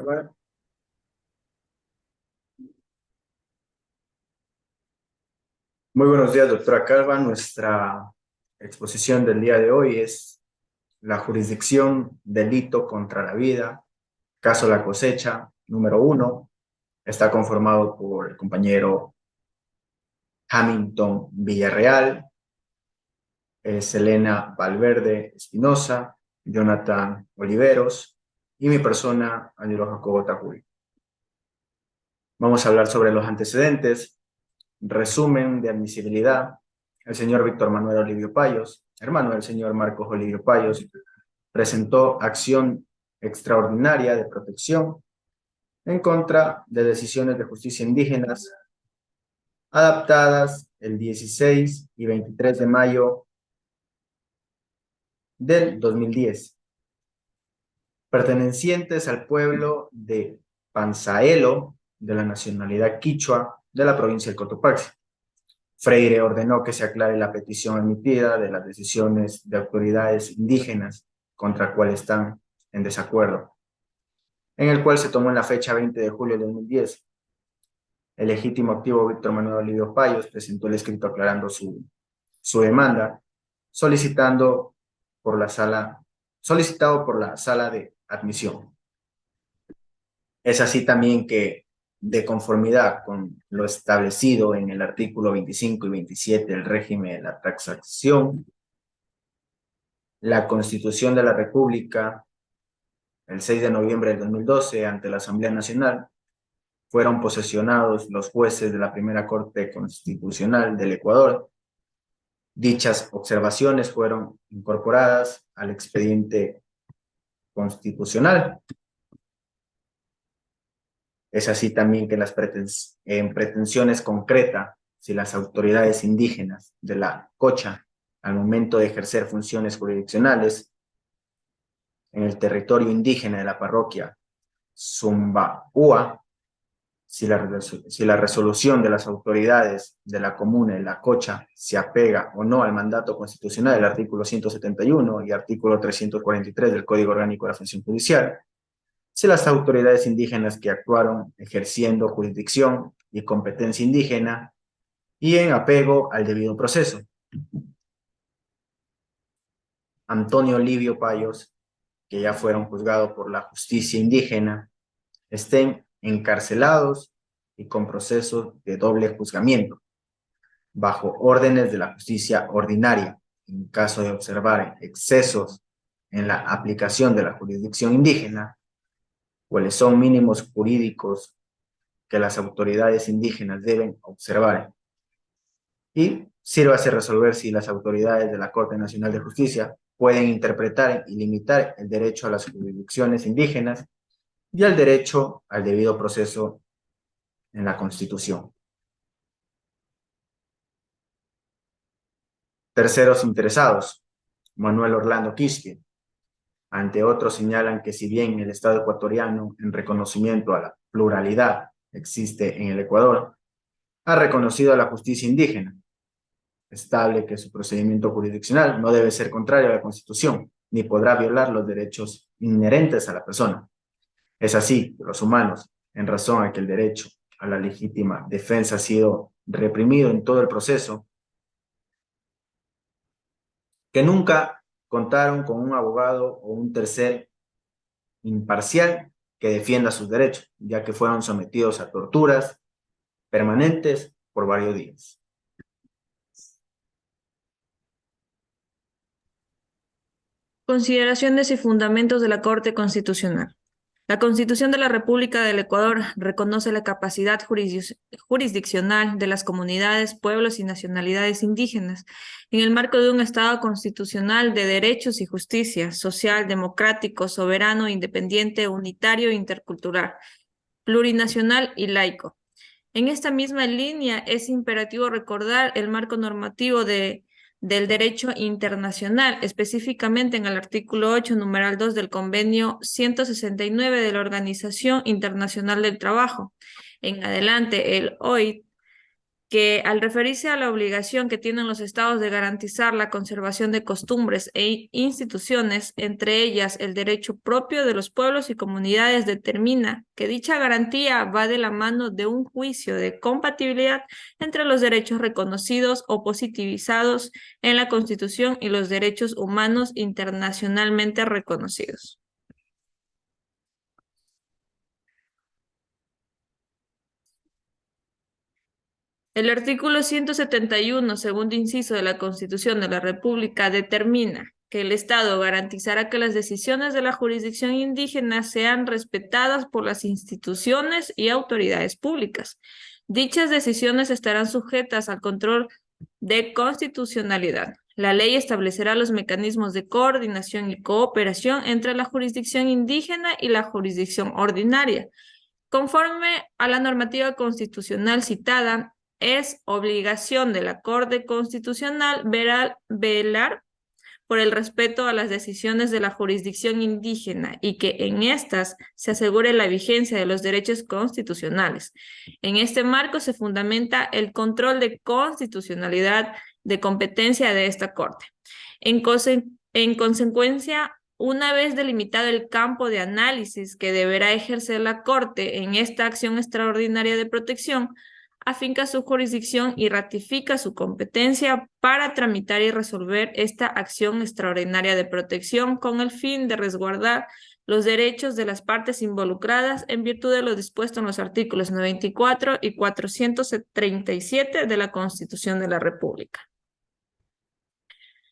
grabar. Muy buenos días, doctora Calva. Nuestra exposición del día de hoy es la jurisdicción delito contra la vida, caso La Cosecha, número 1. Está conformado por el compañero Hamilton Villarreal, Selena Valverde Espinosa, Jonathan Oliveros y mi persona, Angelo Jacobo Tajuy. Vamos a hablar sobre los antecedentes. Resumen de admisibilidad: el señor Víctor Manuel Olivio Payos, hermano del señor Marcos Olivio Payos, presentó acción extraordinaria de protección en contra de decisiones de justicia indígenas adaptadas el 16 y 23 de mayo del 2010, pertenecientes al pueblo de Panzaelo, de la nacionalidad quichua, de la provincia del Cotopaxi. Freire ordenó que se aclare la petición emitida de las decisiones de autoridades indígenas contra cuales están en desacuerdo, en el cual se tomó en la fecha 20 de julio de 2010. El legítimo activo Víctor Manuel Olivio Payos presentó el escrito aclarando su demanda, solicitado por la sala de admisión. Es así también que, de conformidad con lo establecido en el artículo 25 y 27 del régimen de la taxación, la Constitución de la República, el 6 de noviembre del 2012, ante la Asamblea Nacional, fueron posesionados los jueces de la Primera Corte Constitucional del Ecuador. Dichas observaciones fueron incorporadas al expediente constitucional. Es así también que en pretensiones concretas, si las autoridades indígenas de la Cocha, al momento de ejercer funciones jurisdiccionales en el territorio indígena de la parroquia Zumbaúa, si la resolución de las autoridades de la comuna de la Cocha se apega o no al mandato constitucional del artículo 171 y artículo 343 del Código Orgánico de la Función Judicial, si las autoridades indígenas que actuaron ejerciendo jurisdicción y competencia indígena y en apego al debido proceso. Antonio Livio Payos, que ya fueron juzgados por la justicia indígena, estén encarcelados y con procesos de doble juzgamiento, bajo órdenes de la justicia ordinaria, en caso de observar excesos en la aplicación de la jurisdicción indígena, cuáles son mínimos jurídicos que las autoridades indígenas deben observar, y sírvase resolver si las autoridades de la Corte Nacional de Justicia pueden interpretar y limitar el derecho a las jurisdicciones indígenas y al derecho al debido proceso en la Constitución. Terceros interesados: Manuel Orlando Quispe. Ante otros señalan que si bien el Estado ecuatoriano, en reconocimiento a la pluralidad existe en el Ecuador, ha reconocido a la justicia indígena, estable que su procedimiento jurisdiccional no debe ser contrario a la Constitución, ni podrá violar los derechos inherentes a la persona. Es así que los humanos, en razón a que el derecho a la legítima defensa ha sido reprimido en todo el proceso, que nunca contaron con un abogado o un tercer imparcial que defienda sus derechos, ya que fueron sometidos a torturas permanentes por varios días. Consideraciones y fundamentos de la Corte Constitucional. La Constitución de la República del Ecuador reconoce la capacidad jurisdiccional de las comunidades, pueblos y nacionalidades indígenas en el marco de un Estado constitucional de derechos y justicia, social, democrático, soberano, independiente, unitario, intercultural, plurinacional y laico. En esta misma línea es imperativo recordar el marco normativo del derecho internacional, específicamente en el artículo 8, numeral 2 del Convenio 169 de la Organización Internacional del Trabajo. En adelante, el OIT que al referirse a la obligación que tienen los estados de garantizar la conservación de costumbres e instituciones, entre ellas el derecho propio de los pueblos y comunidades, determina que dicha garantía va de la mano de un juicio de compatibilidad entre los derechos reconocidos o positivizados en la Constitución y los derechos humanos internacionalmente reconocidos. El artículo 171, segundo inciso de la Constitución de la República, determina que el Estado garantizará que las decisiones de la jurisdicción indígena sean respetadas por las instituciones y autoridades públicas. Dichas decisiones estarán sujetas al control de constitucionalidad. La ley establecerá los mecanismos de coordinación y cooperación entre la jurisdicción indígena y la jurisdicción ordinaria. Conforme a la normativa constitucional citada, es obligación de la Corte Constitucional velar por el respeto a las decisiones de la jurisdicción indígena y que en estas se asegure la vigencia de los derechos constitucionales. En este marco se fundamenta el control de constitucionalidad de competencia de esta Corte. En consecuencia, una vez delimitado el campo de análisis que deberá ejercer la Corte en esta acción extraordinaria de protección, afinca su jurisdicción y ratifica su competencia para tramitar y resolver esta acción extraordinaria de protección con el fin de resguardar los derechos de las partes involucradas en virtud de lo dispuesto en los artículos 94 y 437 de la Constitución de la República.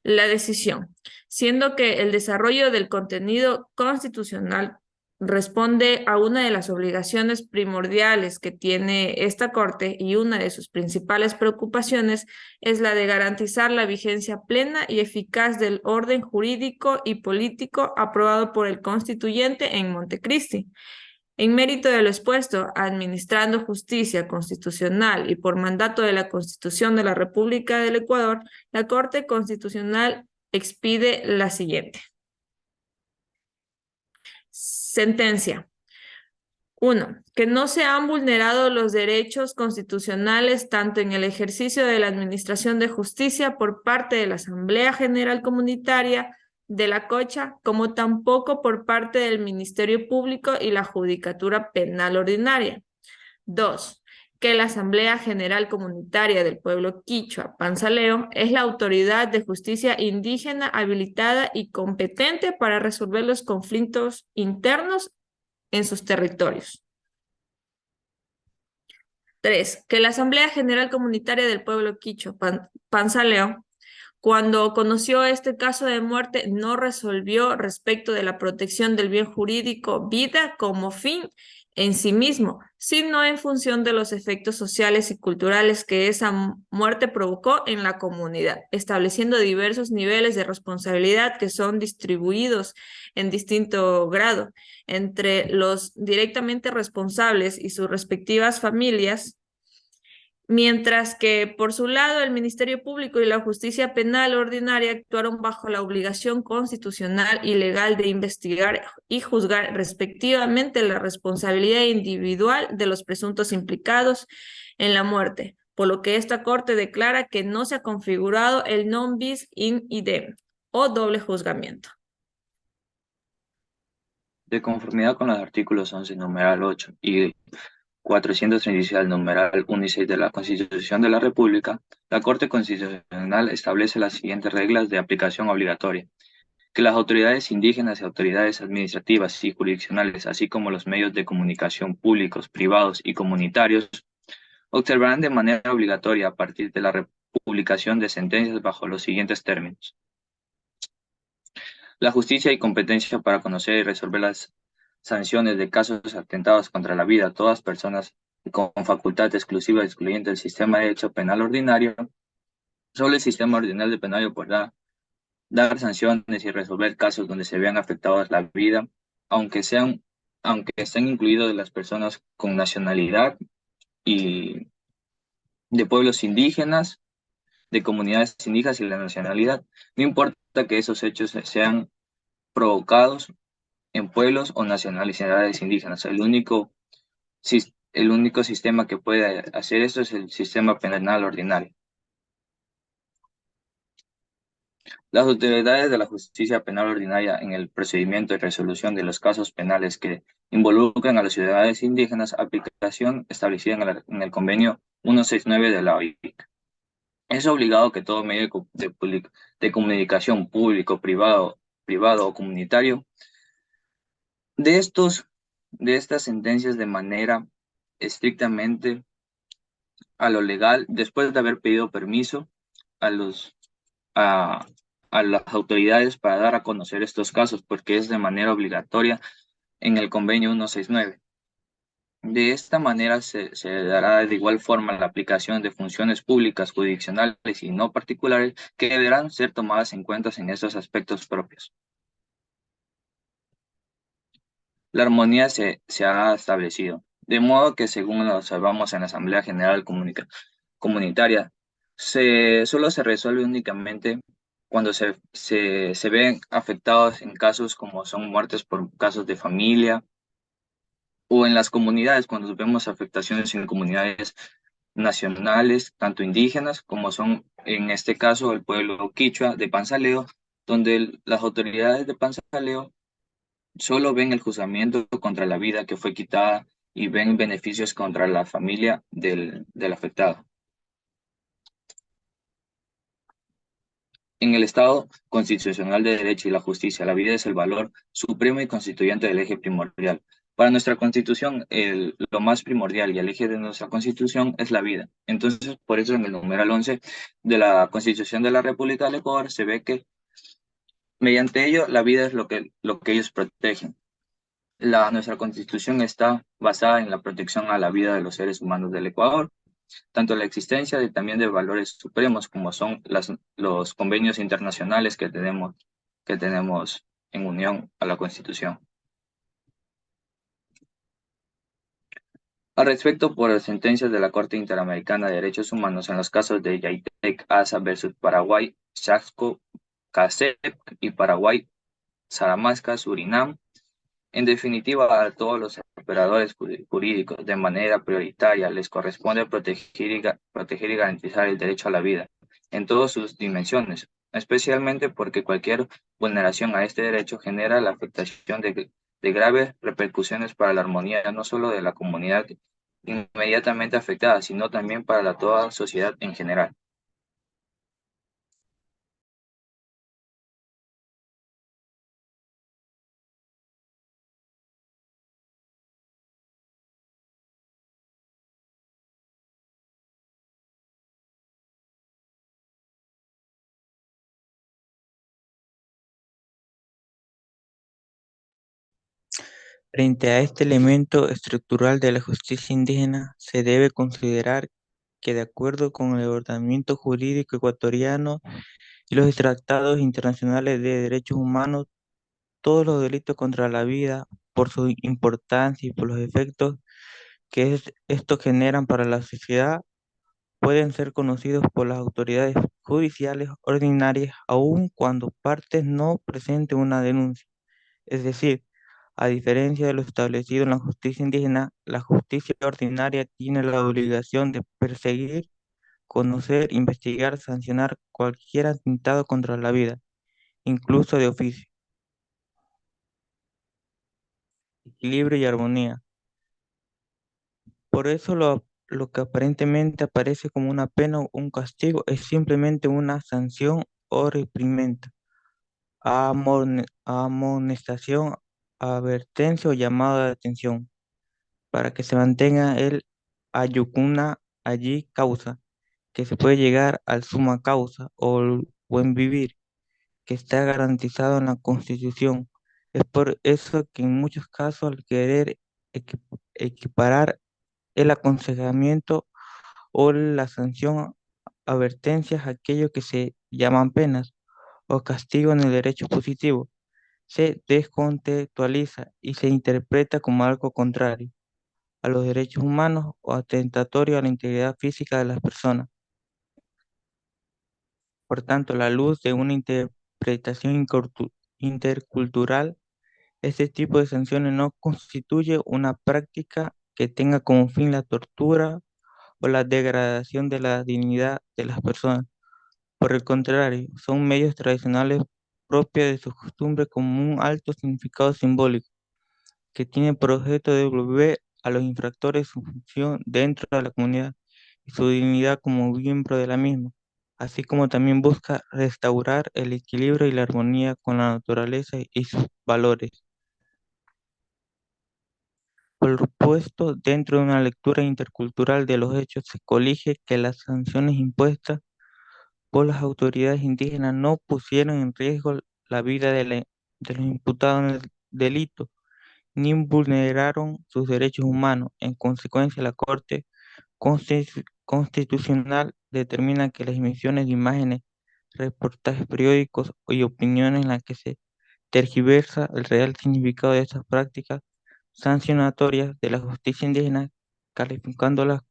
La decisión, siendo que el desarrollo del contenido constitucional responde a una de las obligaciones primordiales que tiene esta Corte y una de sus principales preocupaciones es la de garantizar la vigencia plena y eficaz del orden jurídico y político aprobado por el constituyente en Montecristi. En mérito de lo expuesto, administrando justicia constitucional y por mandato de la Constitución de la República del Ecuador, la Corte Constitucional expide la siguiente. Sentencia. 1. Que no se han vulnerado los derechos constitucionales tanto en el ejercicio de la administración de justicia por parte de la Asamblea General Comunitaria de la Cocha, como tampoco por parte del Ministerio Público y la Judicatura Penal Ordinaria. 2. Que la Asamblea General Comunitaria del Pueblo Quichua Panzaleo es la autoridad de justicia indígena habilitada y competente para resolver los conflictos internos en sus territorios. 3. Que la Asamblea General Comunitaria del Pueblo Quichua Panzaleo, cuando conoció este caso de muerte, no resolvió respecto de la protección del bien jurídico vida como fin en sí mismo, sino en función de los efectos sociales y culturales que esa muerte provocó en la comunidad, estableciendo diversos niveles de responsabilidad que son distribuidos en distinto grado entre los directamente responsables y sus respectivas familias, mientras que, por su lado, el Ministerio Público y la Justicia Penal Ordinaria actuaron bajo la obligación constitucional y legal de investigar y juzgar respectivamente la responsabilidad individual de los presuntos implicados en la muerte, por lo que esta Corte declara que no se ha configurado el non bis in idem o doble juzgamiento. De conformidad con los artículos 11, numeral 8 y 436 al numeral 1 y 6 de la Constitución de la República, la Corte Constitucional establece las siguientes reglas de aplicación obligatoria: que las autoridades indígenas y autoridades administrativas y jurisdiccionales, así como los medios de comunicación públicos, privados y comunitarios, observarán de manera obligatoria a partir de la publicación de sentencias bajo los siguientes términos: la justicia y competencia para conocer y resolver las sanciones de casos atentados contra la vida a todas personas con facultad exclusiva y excluyente del sistema de derecho penal ordinario. Solo el sistema ordinario penal podrá dar sanciones y resolver casos donde se vean afectadas la vida, aunque estén incluidos las personas con nacionalidad y de pueblos indígenas, de comunidades indígenas y la nacionalidad. No importa que esos hechos sean provocados en pueblos o nacionalidades indígenas. El único el único sistema que puede hacer esto es el sistema penal ordinario. Las autoridades de la justicia penal ordinaria en el procedimiento y resolución de los casos penales que involucran a las ciudadanos indígenas, aplicación establecida en el convenio 169 de la OIT. Es obligado que todo medio de comunicación público, privado o comunitario de de estas sentencias de manera estrictamente a lo legal, después de haber pedido permiso a a, a las autoridades para dar a conocer estos casos, porque es de manera obligatoria en el convenio 169. De esta manera se dará de igual forma la aplicación de funciones públicas, jurisdiccionales y no particulares que deberán ser tomadas en cuenta en estos aspectos propios. La armonía se ha establecido, de modo que según lo observamos en la Asamblea General Comunitaria, solo se resuelve únicamente cuando se ven afectados en casos como son muertes por casos de familia o en las comunidades, cuando vemos afectaciones en comunidades nacionales, tanto indígenas como son en este caso el pueblo quichua de Panzaleo, donde las autoridades de Panzaleo solo ven el juzgamiento contra la vida que fue quitada y ven beneficios contra la familia del afectado. En el Estado constitucional de derecho y la justicia, la vida es el valor supremo y constituyente del eje primordial. Para nuestra Constitución, lo más primordial y el eje de nuestra Constitución es la vida. Entonces, por eso en el numeral 11 de la Constitución de la República del Ecuador se ve que mediante ello la vida es lo que ellos protegen. Nuestra Constitución está basada en la protección a la vida de los seres humanos del Ecuador, tanto la existencia también de valores supremos como son los convenios internacionales que tenemos en unión a la Constitución. Al respecto, por las sentencias de la Corte Interamericana de Derechos Humanos en los casos de Yaitec Asa versus Paraguay, Chaxco, CASEP y Paraguay, Saramasca, Surinam, en definitiva, a todos los operadores jurídicos de manera prioritaria les corresponde proteger y garantizar el derecho a la vida en todas sus dimensiones, especialmente porque cualquier vulneración a este derecho genera la afectación de graves repercusiones para la armonía no solo de la comunidad inmediatamente afectada, sino también para toda sociedad en general. Frente a este elemento estructural de la justicia indígena, se debe considerar que de acuerdo con el ordenamiento jurídico ecuatoriano y los tratados internacionales de derechos humanos, todos los delitos contra la vida, por su importancia y por los efectos que estos generan para la sociedad, pueden ser conocidos por las autoridades judiciales ordinarias aun cuando partes no presenten una denuncia. Es decir, a diferencia de lo establecido en la justicia indígena, la justicia ordinaria tiene la obligación de perseguir, conocer, investigar, sancionar cualquier atentado contra la vida, incluso de oficio. Equilibrio y armonía. Por eso lo que aparentemente aparece como una pena o un castigo es simplemente una sanción o reprimenda, amonestación, advertencia o llamada de atención, para que se mantenga el ayucuna allí causa, que se puede llegar al suma causa o el buen vivir, que está garantizado en la Constitución. Es por eso que en muchos casos al querer equi- equiparar el aconsejamiento o la sanción, advertencias, aquello que se llaman penas o castigo en el derecho positivo, se descontextualiza y se interpreta como algo contrario a los derechos humanos o atentatorio a la integridad física de las personas. Por tanto, a la luz de una interpretación intercultural, este tipo de sanciones no constituye una práctica que tenga como fin la tortura o la degradación de la dignidad de las personas. Por el contrario, son medios tradicionales propios de sus costumbres con un alto significado simbólico, que tiene por objeto devolver a los infractores su función dentro de la comunidad y su dignidad como miembro de la misma, así como también busca restaurar el equilibrio y la armonía con la naturaleza y sus valores. Por supuesto, dentro de una lectura intercultural de los hechos se colige que las sanciones impuestas por las autoridades indígenas no pusieron en riesgo la vida de los imputados en el delito, ni vulneraron sus derechos humanos. En consecuencia, la Corte Constitucional determina que las emisiones de imágenes, reportajes periódicos y opiniones en las que se tergiversa el real significado de estas prácticas sancionatorias de la justicia indígena, calificándolas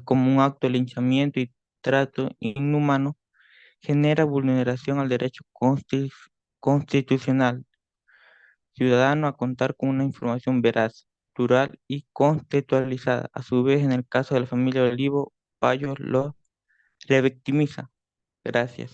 como un acto de linchamiento y trato inhumano, genera vulneración al derecho constitucional ciudadano a contar con una información veraz, plural y contextualizada. A su vez, en el caso de la familia Olivo, Payos lo revictimiza. Gracias.